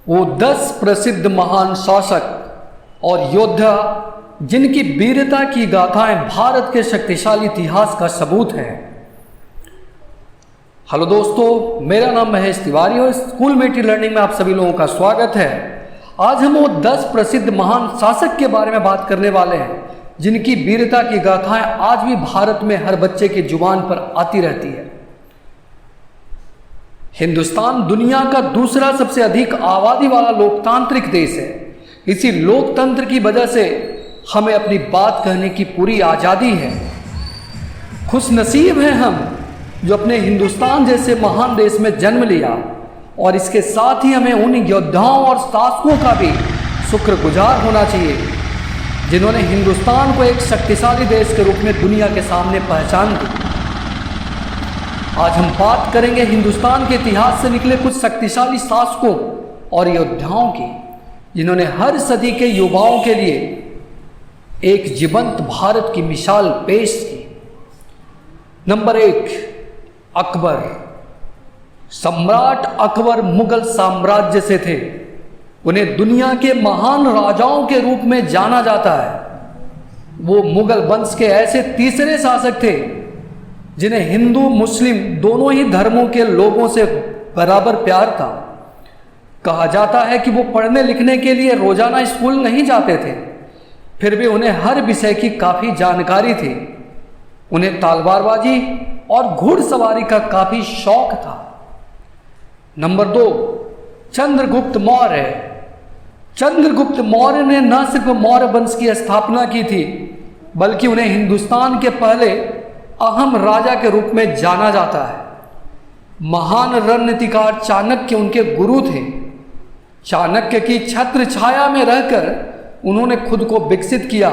वो 10 प्रसिद्ध महान शासक और योद्धा जिनकी वीरता की गाथाएं भारत के शक्तिशाली इतिहास का सबूत है। हेलो दोस्तों, मेरा नाम महेश तिवारी और स्कूलमेट लर्निंग में आप सभी लोगों का स्वागत है। आज हम वो 10 प्रसिद्ध महान शासक के बारे में बात करने वाले हैं जिनकी वीरता की गाथाएं आज भी भारत में हर बच्चे की जुबान पर आती रहती है। हिंदुस्तान दुनिया का दूसरा सबसे अधिक आबादी वाला लोकतांत्रिक देश है। इसी लोकतंत्र की वजह से हमें अपनी बात कहने की पूरी आज़ादी है। खुशनसीब हैं हम जो अपने हिंदुस्तान जैसे महान देश में जन्म लिया, और इसके साथ ही हमें उन योद्धाओं और शासकों का भी शुक्रगुजार होना चाहिए जिन्होंने हिंदुस्तान को एक शक्तिशाली देश के रूप में दुनिया के सामने पहचान दी। आज हम बात करेंगे हिंदुस्तान के इतिहास से निकले कुछ शक्तिशाली शासकों और योद्धाओं की जिन्होंने हर सदी के युवाओं के लिए एक जीवंत भारत की मिसाल पेश की। नंबर 1, अकबर। सम्राट अकबर मुगल साम्राज्य से थे। उन्हें दुनिया के महान राजाओं के रूप में जाना जाता है। वो मुगल वंश के ऐसे तीसरे शासक थे जिन्हें हिंदू मुस्लिम दोनों ही धर्मों के लोगों से बराबर प्यार था। कहा जाता है कि वो पढ़ने लिखने के लिए रोजाना स्कूल नहीं जाते थे, फिर भी उन्हें हर विषय की काफ़ी जानकारी थी। उन्हें तलवारबाजी और घुड़सवारी का काफ़ी शौक था। नंबर 2, चंद्रगुप्त मौर्य। चंद्रगुप्त मौर्य ने न सिर्फ मौर्य वंश की स्थापना की थी, बल्कि उन्हें हिंदुस्तान के पहले अहम राजा के रूप में जाना जाता है। महान रणनीतिकार चाणक्य उनके गुरु थे। चाणक्य की छत्र छाया में रहकर उन्होंने खुद को विकसित किया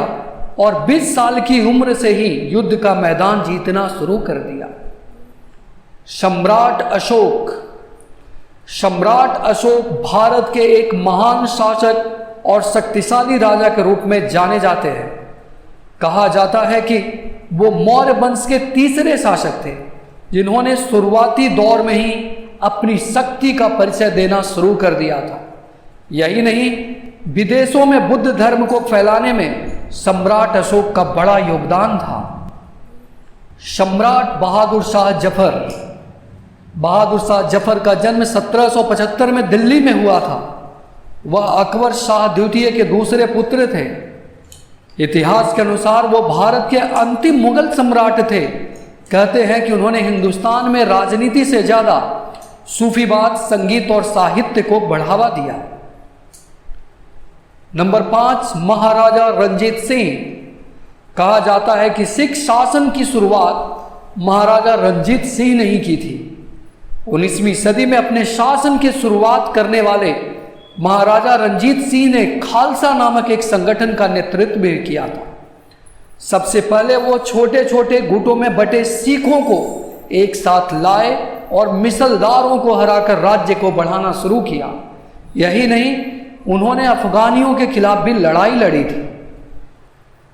और 20 साल की उम्र से ही युद्ध का मैदान जीतना शुरू कर दिया। सम्राट अशोक। सम्राट अशोक भारत के एक महान शासक और शक्तिशाली राजा के रूप में जाने जाते हैं। कहा जाता है कि वो मौर्य वंश के तीसरे शासक थे जिन्होंने शुरुआती दौर में ही अपनी शक्ति का परिचय देना शुरू कर दिया था। यही नहीं, विदेशों में बुद्ध धर्म को फैलाने में सम्राट अशोक का बड़ा योगदान था। सम्राट बहादुर शाह जफर। बहादुर शाह जफर का जन्म 1775 में दिल्ली में हुआ था। वह अकबर शाह द्वितीय के दूसरे पुत्र थे। इतिहास के अनुसार वो भारत के अंतिम मुगल सम्राट थे। कहते हैं कि उन्होंने हिंदुस्तान में राजनीति से ज़्यादा सूफीवाद, संगीत और साहित्य को बढ़ावा दिया। नंबर 5, महाराजा रणजीत सिंह। कहा जाता है कि सिख शासन की शुरुआत महाराजा रणजीत सिंह ने ही की थी। 19वीं सदी में अपने शासन की शुरुआत करने वाले महाराजा रणजीत सिंह ने खालसा नामक एक संगठन का नेतृत्व भी किया था। सबसे पहले वो छोटे छोटे गुटों में बटे सिखों को एक साथ लाए और मिसलदारों को हराकर राज्य को बढ़ाना शुरू किया। यही नहीं, उन्होंने अफगानियों के खिलाफ भी लड़ाई लड़ी थी।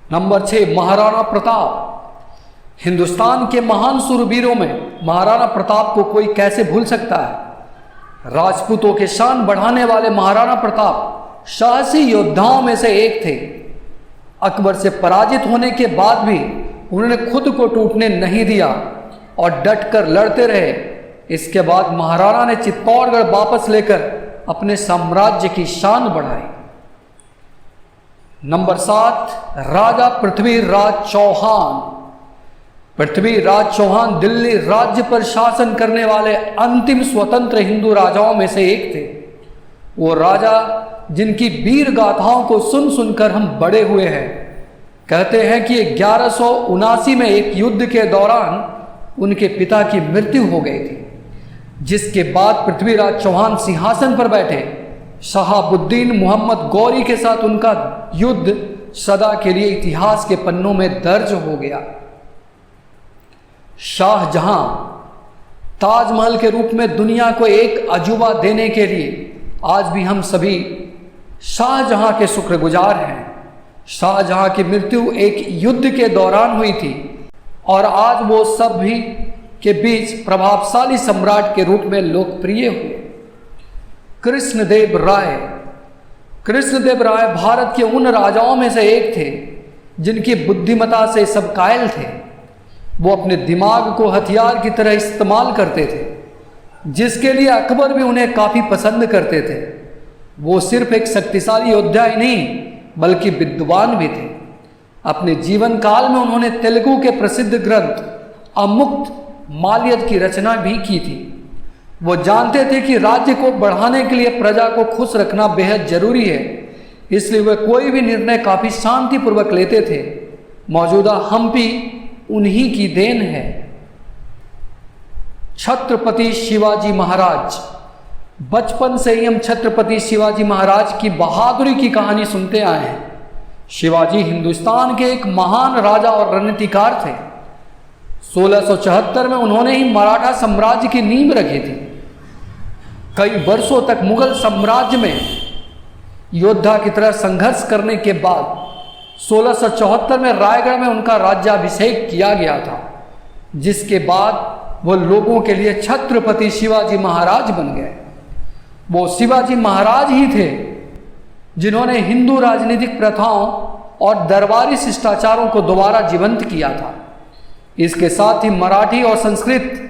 नंबर 6, महाराणा प्रताप। हिंदुस्तान के महान शूरवीरों में महाराणा प्रताप को कोई कैसे भूल सकता है। राजपूतों के शान बढ़ाने वाले महाराणा प्रताप साहसी योद्धाओं में से एक थे। अकबर से पराजित होने के बाद भी उन्होंने खुद को टूटने नहीं दिया और डटकर लड़ते रहे। इसके बाद महाराणा ने चित्तौड़गढ़ वापस लेकर अपने साम्राज्य की शान बढ़ाई। नंबर 7, राजा पृथ्वीराज चौहान। पृथ्वीराज चौहान दिल्ली राज्य पर शासन करने वाले अंतिम स्वतंत्र हिंदू राजाओं में से एक थे। वो राजा जिनकी वीर गाथाओं को सुन सुनकर हम बड़े हुए हैं। कहते हैं कि 1179 में एक युद्ध के दौरान उनके पिता की मृत्यु हो गई थी, जिसके बाद पृथ्वीराज चौहान सिंहासन पर बैठे। शहाबुद्दीन मोहम्मद गौरी के साथ उनका युद्ध सदा के लिए इतिहास के पन्नों में दर्ज हो गया। शाहजहां। ताजमहल के रूप में दुनिया को एक अजूबा देने के लिए आज भी हम सभी शाहजहां के शुक्रगुजार हैं। शाहजहां की मृत्यु एक युद्ध के दौरान हुई थी और आज वो सभी के बीच प्रभावशाली सम्राट के रूप में लोकप्रिय हुए। कृष्णदेव राय। कृष्णदेव राय भारत के उन राजाओं में से एक थे जिनकी बुद्धिमत्ता से सब कायल थे। वो अपने दिमाग को हथियार की तरह इस्तेमाल करते थे, जिसके लिए अकबर भी उन्हें काफ़ी पसंद करते थे। वो सिर्फ एक शक्तिशाली योद्धा ही नहीं बल्कि विद्वान भी थे। अपने जीवन काल में उन्होंने तेलुगु के प्रसिद्ध ग्रंथ अमुक्त माल्यद की रचना भी की थी। वो जानते थे कि राज्य को बढ़ाने के लिए प्रजा को खुश रखना बेहद जरूरी है, इसलिए वे कोई भी निर्णय काफ़ी शांतिपूर्वक लेते थे। मौजूदा हम्पी उन्हीं की देन है। छत्रपति शिवाजी महाराज। बचपन से ही हम छत्रपति शिवाजी महाराज की बहादुरी की कहानी सुनते आए हैं। शिवाजी हिंदुस्तान के एक महान राजा और रणनीतिकार थे। 1674 में उन्होंने ही मराठा साम्राज्य की नींव रखी थी। कई वर्षों तक मुगल साम्राज्य में योद्धा की तरह संघर्ष करने के बाद 1674 में रायगढ़ में उनका राज्याभिषेक किया गया था, जिसके बाद वो लोगों के लिए छत्रपति शिवाजी महाराज बन गए। वो शिवाजी महाराज ही थे जिन्होंने हिंदू राजनीतिक प्रथाओं और दरबारी शिष्टाचारों को दोबारा जीवंत किया था। इसके साथ ही मराठी और संस्कृत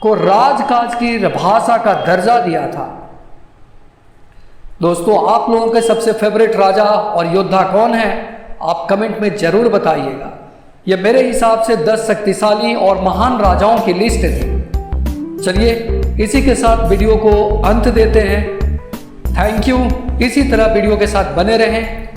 को राजकाज की भाषा का दर्जा दिया था। दोस्तों, आप लोगों के सबसे फेवरेट राजा और योद्धा कौन है, आप कमेंट में जरूर बताइएगा। यह मेरे हिसाब से 10 शक्तिशाली और महान राजाओं की लिस्ट थी। चलिए इसी के साथ वीडियो को अंत देते हैं। Thank you. इसी तरह वीडियो के साथ बने रहें।